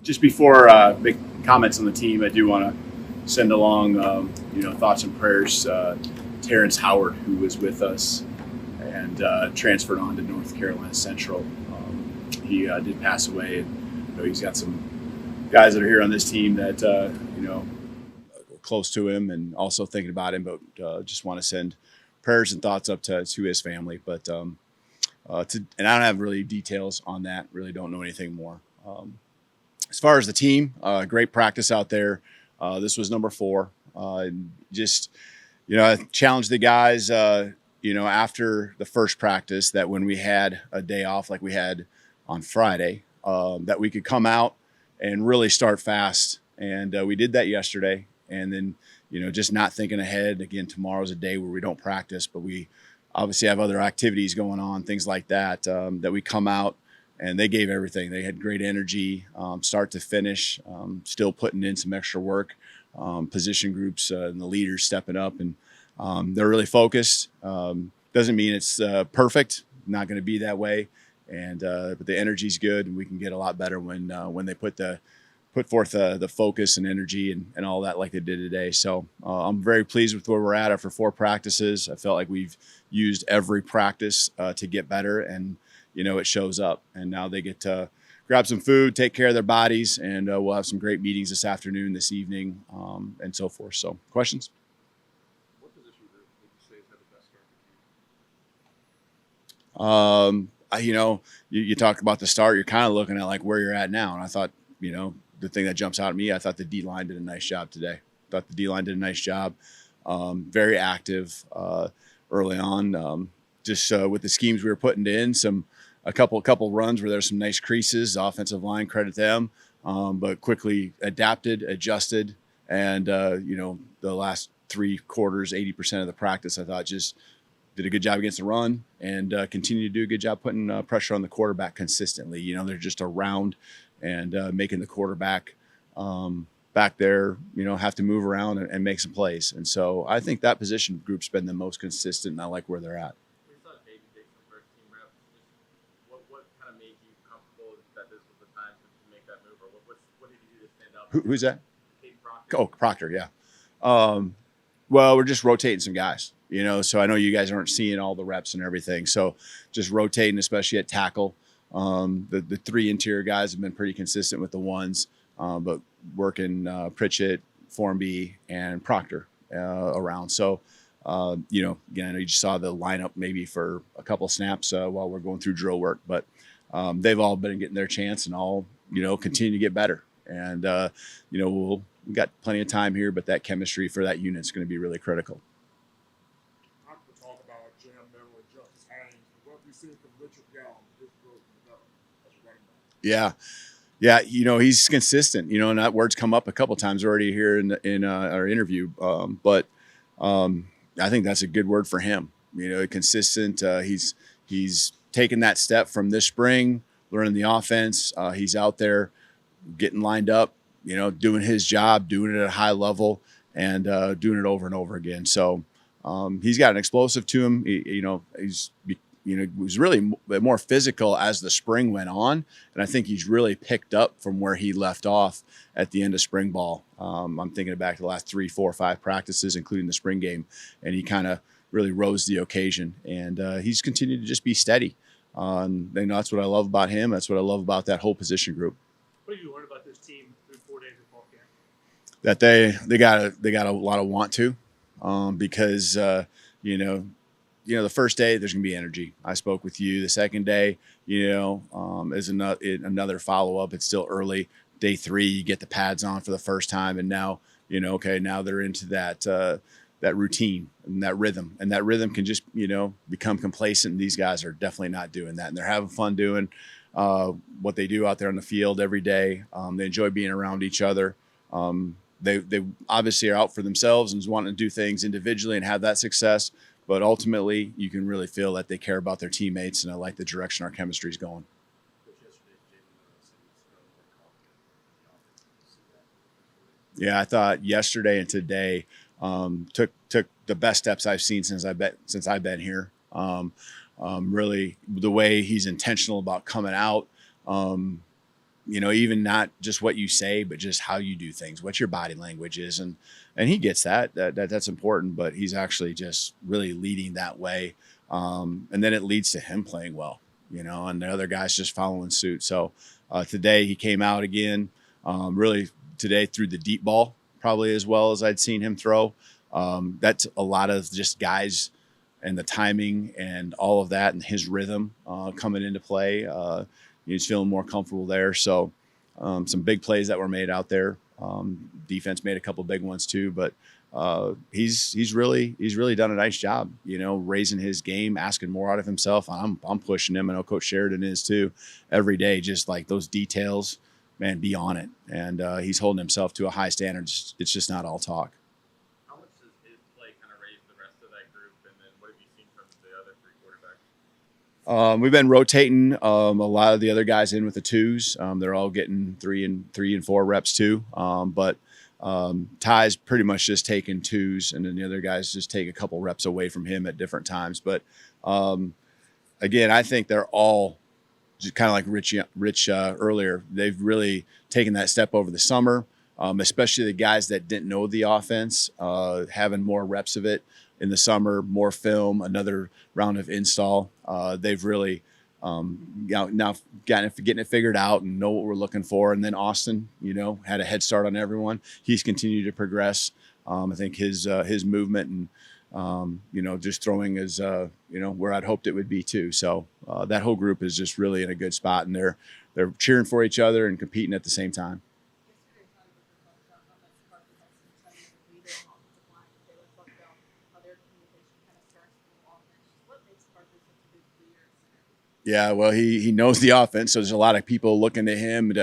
just before big comments on the team, I do want to send along, thoughts and prayers. Terrence Howard, who was with us and transferred on to North Carolina Central, he did pass away. And he's got some guys that are here on this team that close to him and also thinking about him. But just want to send prayers and thoughts up to his family. But and I don't have really details on that. Really don't know anything more. As far as the team, great practice out there. This was number 4. Just, I challenged the guys, after the first practice that when we had a day off like we had on Friday, that we could come out and really start fast. And we did that yesterday. And then, just not thinking ahead. Again, tomorrow's a day where we don't practice, but we obviously have other activities going on, things like that, that we come out. And they gave everything. They had great energy, start to finish, still putting in some extra work, position groups and the leaders stepping up. And they're really focused. Doesn't mean it's perfect, not going to be that way. And but the energy's good, and we can get a lot better when they put forth the focus and energy and all that like they did today. So I'm very pleased with where we're at after 4 practices. I felt like we've used every practice to get better, and it shows up. And now they get to grab some food, take care of their bodies, and we'll have some great meetings this afternoon, this evening, and so forth. So, questions? What position would you say has had the best start? You talked about the start. You're kind of looking at like where you're at now, and I thought, the thing that jumps out at me, I thought the D-line did a nice job today. Very active early on. Just with the schemes we were putting in, a couple runs where there's some nice creases. Offensive line, credit them, but quickly adapted, adjusted, and the last 3 quarters, 80% of the practice, I thought just did a good job against the run and continue to do a good job putting pressure on the quarterback consistently. They're just around and making the quarterback back there, have to move around and make some plays. And so I think that position group's been the most consistent, and I like where they're at. What kind of made you comfortable that this was the time to make that move, or what did you do to stand out? Who's that? Proctor. Oh, Proctor, yeah. Well, we're just rotating some guys, so I know you guys aren't seeing all the reps and everything. So just rotating, especially at tackle. The 3 interior guys have been pretty consistent with the ones, but working Pritchett, Formby, and Proctor around. So, again, I know you just saw the lineup maybe for a couple snaps while we're going through drill work, but they've all been getting their chance and all, continue to get better. And, we've got plenty of time here, but that chemistry for that unit is going to be really critical. I'm going to talk about Jam Merrill and Justice Haynes. What have we seen from Richard Gall, his growth in development as a running back? Yeah, he's consistent, and that word's come up a couple times already here in our interview. But I think that's a good word for him. Consistent. He's taken that step from this spring, learning the offense. He's out there getting lined up, doing his job, doing it at a high level, and doing it over and over again. So he's got an explosive to him. He was really more physical as the spring went on, and I think he's really picked up from where he left off at the end of spring ball. I'm thinking back to the last 3, 4, 5 practices, including the spring game, and he kind of really rose to the occasion. And he's continued to just be steady. That's what I love about him. That's what I love about that whole position group. What did you learn about this team through 4 days of fall camp? That they got a lot of want to, because the first day there's gonna be energy. I spoke with you. The second day, is another follow up. It's still early. Day 3, you get the pads on for the first time, and now now they're into that routine and that rhythm, and that rhythm can just become complacent. And these guys are definitely not doing that, and they're having fun doing what they do out there on the field every day. They enjoy being around each other. They obviously are out for themselves and wanting to do things individually and have that success. But ultimately, you can really feel that they care about their teammates, and I like the direction our chemistry is going. Yeah, I thought yesterday and today took the best steps I've seen since I've been here. Really, the way he's intentional about coming out, even not just what you say, but just how you do things, what your body language is. And he gets that's important, but he's actually just really leading that way. And then it leads to him playing well, and the other guys just following suit. So today he came out again, really today threw the deep ball probably as well as I'd seen him throw. That's a lot of just guys and the timing and all of that and his rhythm coming into play. He's feeling more comfortable there. So some big plays that were made out there. Defense made a couple big ones too, but he's really done a nice job, raising his game, asking more out of himself. I'm pushing him. I know Coach Sheridan is too, every day. Just like those details, man, be on it. And he's holding himself to a high standard. It's just not all talk. How much does his play kind of raise the rest of that group? And then what have you seen from the other three quarterbacks? We've been rotating a lot of the other guys in with the twos. They're all getting 3 and 4 reps too. But Ty's pretty much just taking twos, and then the other guys just take a couple reps away from him at different times. But again, I think they're all just kind of like Rich earlier. They've really taken that step over the summer, especially the guys that didn't know the offense, having more reps of it in the summer, more film, another round of install. They've really now getting it figured out and know what we're looking for. And then Austin, had a head start on everyone. He's continued to progress. I think his movement and just throwing is where I'd hoped it would be too. So that whole group is just really in a good spot, and they're cheering for each other and competing at the same time. Yeah, well, he knows the offense, so there's a lot of people looking to him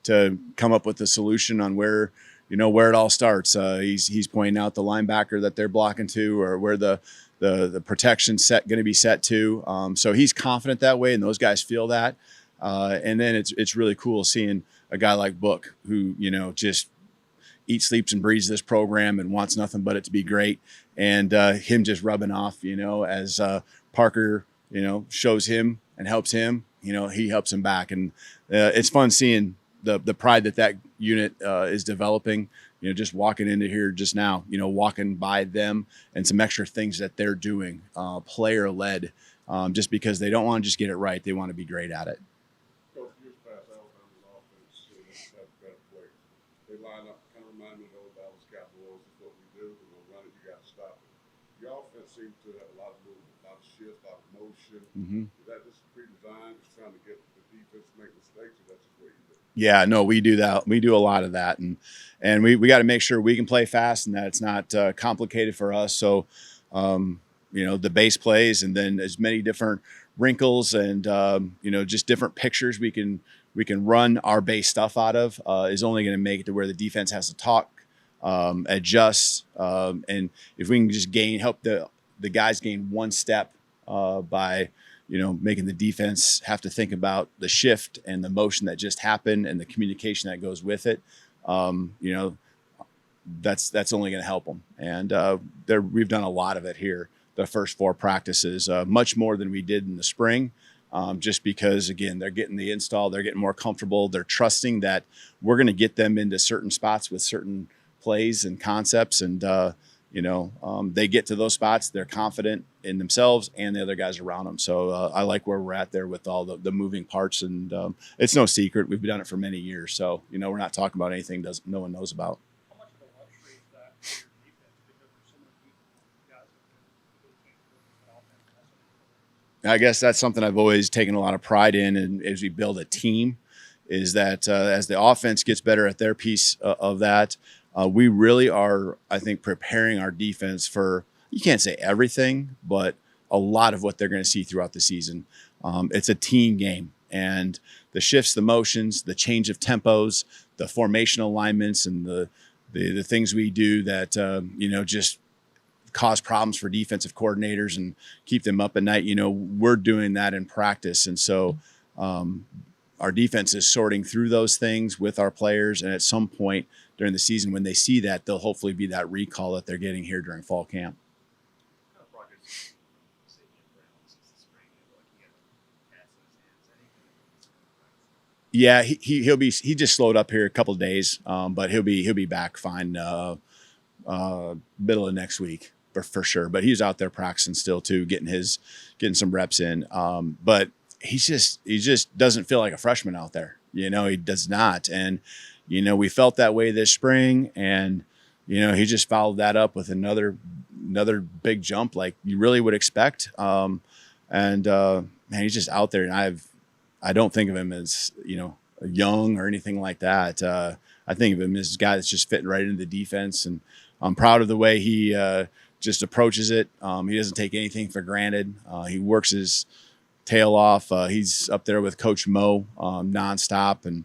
to come up with a solution on where it all starts. He's pointing out the linebacker that they're blocking to, or where the protection set going to be set to. So he's confident that way, and those guys feel that. And then it's really cool seeing a guy like Book who just eats, sleeps, and breathes this program and wants nothing but it to be great, and him just rubbing off. As Parker shows him and helps him, he helps him back. And it's fun seeing the pride that unit is developing, just walking into here just now, walking by them and some extra things that they're doing, player led, just because they don't want to just get it right. They want to be great at it. Coach, years past, Alabama's offense, that's better players. They line up, kind of remind me of the old Dallas Cowboys. It's what we do. We're going to run it. You got to stop it. Your offense seems to have a lot of movement, a lot of shift, a lot of motion. Mm-hmm. Is that just pre-designed, just trying to get the defense to make mistakes, or that's just what you do? Yeah, no, we do that. We do a lot of that, and we got to make sure we can play fast and that it's not complicated for us. So, the base plays, and then as many different wrinkles and just different pictures we can run our base stuff out of is only going to make it to where the defense has to talk, adjust, and if we can just help the guys gain one step by making the defense have to think about the shift and the motion that just happened and the communication that goes with it. That's only going to help them. And we've done a lot of it here, the first 4 practices, much more than we did in the spring, just because, again, they're getting the install, they're getting more comfortable, they're trusting that we're going to get them into certain spots with certain plays and concepts, and they get to those spots, they're confident in themselves and the other guys around them. So I like where we're at there with all the moving parts, and it's no secret. We've done it for many years. So, we're not talking about anything no one knows about. How much of a luxury is that for your defense, because there's so many guys that can change the offense? I guess that's something I've always taken a lot of pride in, and as we build a team, is that as the offense gets better at their piece of that, we really are, I think, preparing our defense for, you can't say everything, but a lot of what they're going to see throughout the season. It's a team game, and the shifts, the motions, the change of tempos, the formation alignments, and the things we do that, just cause problems for defensive coordinators and keep them up at night. We're doing that in practice. And so our defense is sorting through those things with our players. And at some point during the season, when they see that, they'll hopefully be that recall that they're getting here during fall camp. What kind of progress have you seen in Brown since the spring? Like he had a pass in his hands, anything? Yeah, he just slowed up here a couple of days, but he'll be back fine middle of next week for sure. But he's out there practicing still too, getting some reps in. But he just doesn't feel like a freshman out there. You know, he does not. And you know, we felt that way this spring, and you know, he just followed that up with another big jump like you really would expect. Man, he's just out there, and I don't think of him as, you know, young or anything like that. I think of him as a guy that's just fitting right into the defense, and I'm proud of the way he just approaches it. He doesn't take anything for granted. He works his tail off. He's up there with Coach Mo nonstop, and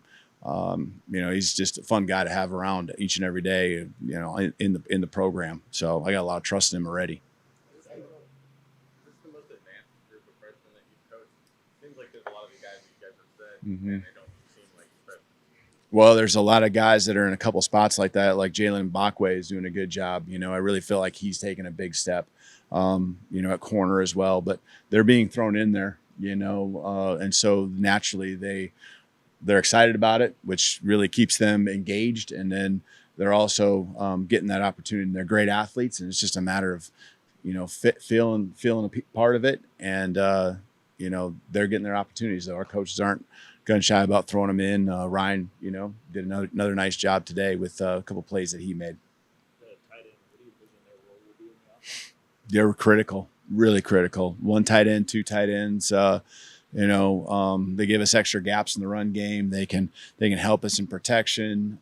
you know, he's just a fun guy to have around each and every day. You know, in the program. So I got a lot of trust in him already. Is this the most advanced group of freshmen that you've coached? Seems like there's a lot of the guys that you guys have said, Mm-hmm. and they don't seem like freshmen. Well, there's a lot of guys that are in a couple spots like that, like Jalen Bakwe is doing a good job. You know, I really feel like he's taking a big step, you know, at corner as well. But they're being thrown in there, you know, and so naturally they're excited about it, which really keeps them engaged. And then they're also getting that opportunity. And they're great athletes, and it's just a matter of, you know, feeling a part of it, and you know, they're getting their opportunities. Though our coaches aren't gun shy about throwing them in. Ryan, you know, did another nice job today with a couple plays that he made. The tight end, what do you envision their role will be in the offense? They were critical, really critical. One tight end, two tight ends. You know, they give us extra gaps in the run game. They can help us in protection.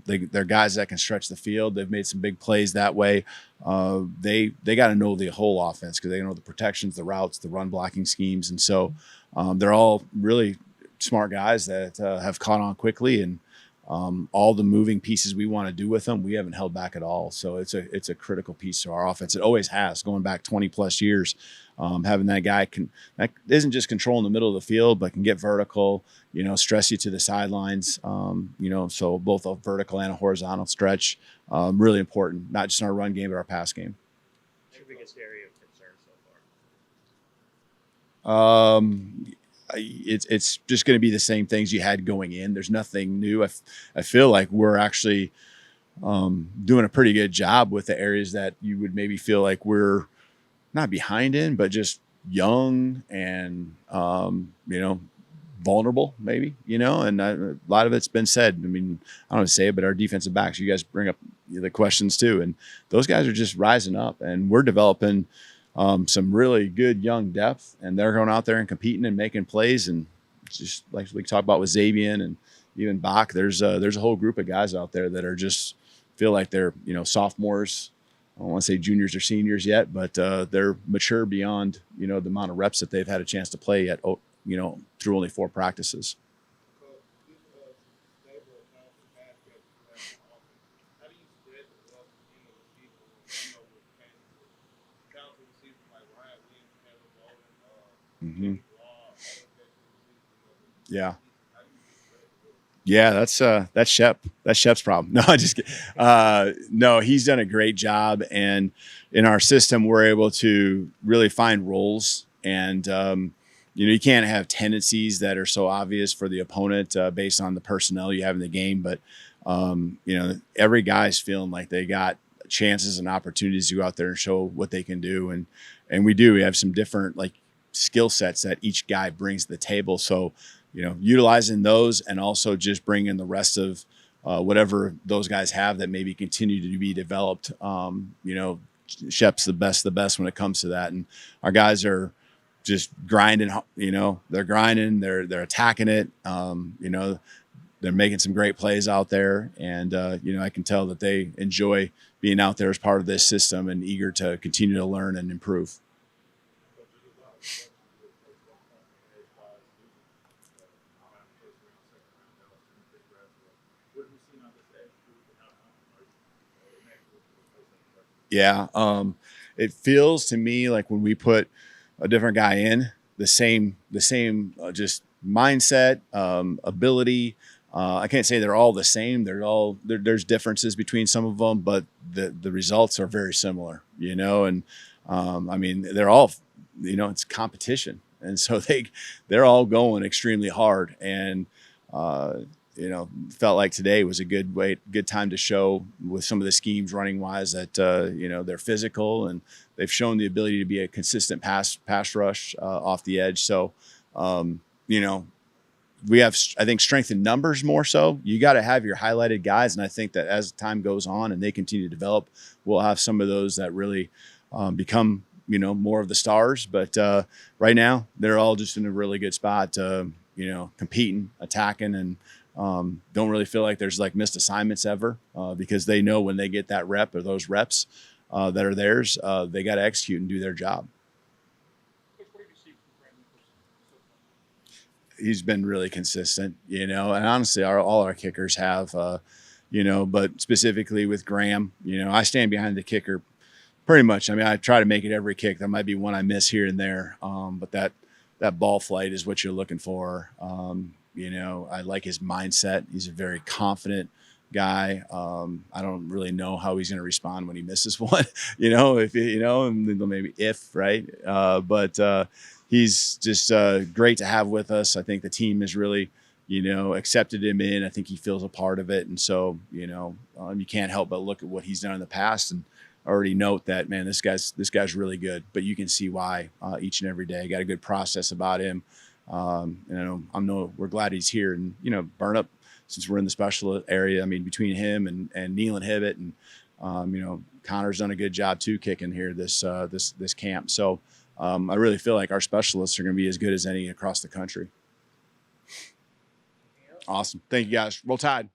They're guys that can stretch the field. They've made some big plays that way. They got to know the whole offense, because they know the protections, the routes, the run blocking schemes, and so they're all really smart guys that have caught on quickly, and all the moving pieces we want to do with them, we haven't held back at all. So it's a critical piece to our offense. It always has, going back 20 plus years. Having that guy that isn't just controlling the middle of the field, but can get vertical, you know, stress you to the sidelines, you know, so both a vertical and a horizontal stretch, really important, not just in our run game, but our pass game. What's your biggest area of concern so far? It's just going to be the same things you had going in. There's nothing new. I feel like we're actually doing a pretty good job with the areas that you would maybe feel like we're not behind in, but just young and, you know, vulnerable maybe, you know, and a lot of it's been said. I mean, I don't want to say it, but our defensive backs, you guys bring up the questions too. And those guys are just rising up, and we're developing some really good young depth, and they're going out there and competing and making plays. And just like we talked about with Xavier and even Bach, there's a whole group of guys out there that are just feel like they're, you know, sophomores. I don't want to say juniors or seniors yet, but they're mature beyond, you know, the amount of reps that they've had a chance to play at, you know, through only 4 practices. How do you spread the wealth in the receivers? You know, with talented receivers like Ryan Williams, Kalen DeBoer, Mm-hmm. Yeah. how do you spread the wealth? Yeah, that's Shep. That's Shep's problem. No, I just kidding. No, he's done a great job, and in our system, we're able to really find roles. And you know, you can't have tendencies that are so obvious for the opponent based on the personnel you have in the game. But you know, every guy's feeling like they got chances and opportunities to go out there and show what they can do, and we do. We have some different like skill sets that each guy brings to the table. So, you know, utilizing those, and also just bringing the rest of whatever those guys have that maybe continue to be developed. You know, Shep's the best when it comes to that. And our guys are just grinding, you know, they're grinding, they're attacking it. You know, they're making some great plays out there. And, you know, I can tell that they enjoy being out there as part of this system and eager to continue to learn and improve. What have you seen on this day? Yeah. It feels to me like when we put a different guy in, the same just mindset, ability. I can't say they're all the same. There's differences between some of them, but the results are very similar, you know. And I mean, they're all, you know, it's competition, and so they're all going extremely hard. And Felt like today was a good time to show with some of the schemes running wise that they're physical and they've shown the ability to be a consistent pass rush off the edge. So we have, I think, strength in numbers more so. You got to have your highlighted guys, and I think that as time goes on and they continue to develop, we'll have some of those that really become more of the stars. But right now, they're all just in a really good spot, competing, attacking, and don't really feel like there's like missed assignments ever because they know when they get that rep or those reps that are theirs, they got to execute and do their job. Coach, what have you seen from Brandon so far? He's been really consistent, and honestly, all our kickers have, but specifically with Graham, I stand behind the kicker pretty much. I mean, I try to make it every kick. There might be one I miss here and there, but that ball flight is what you're looking for. I like his mindset. He's a very confident guy. I don't really know how he's going to respond when he misses one, if and then maybe right. But he's just great to have with us. I think the team has really, accepted him in. I think he feels a part of it. And so, you can't help but look at what he's done in the past and already note that, man, this guy's really good, but you can see why each and every day. Got a good process about him. We're glad he's here, and burn up since we're in the special area. I mean, between him and Neil and Hibbett, and Connor's done a good job too kicking here this camp. So I really feel like our specialists are going to be as good as any across the country. Awesome, thank you guys. Roll Tide.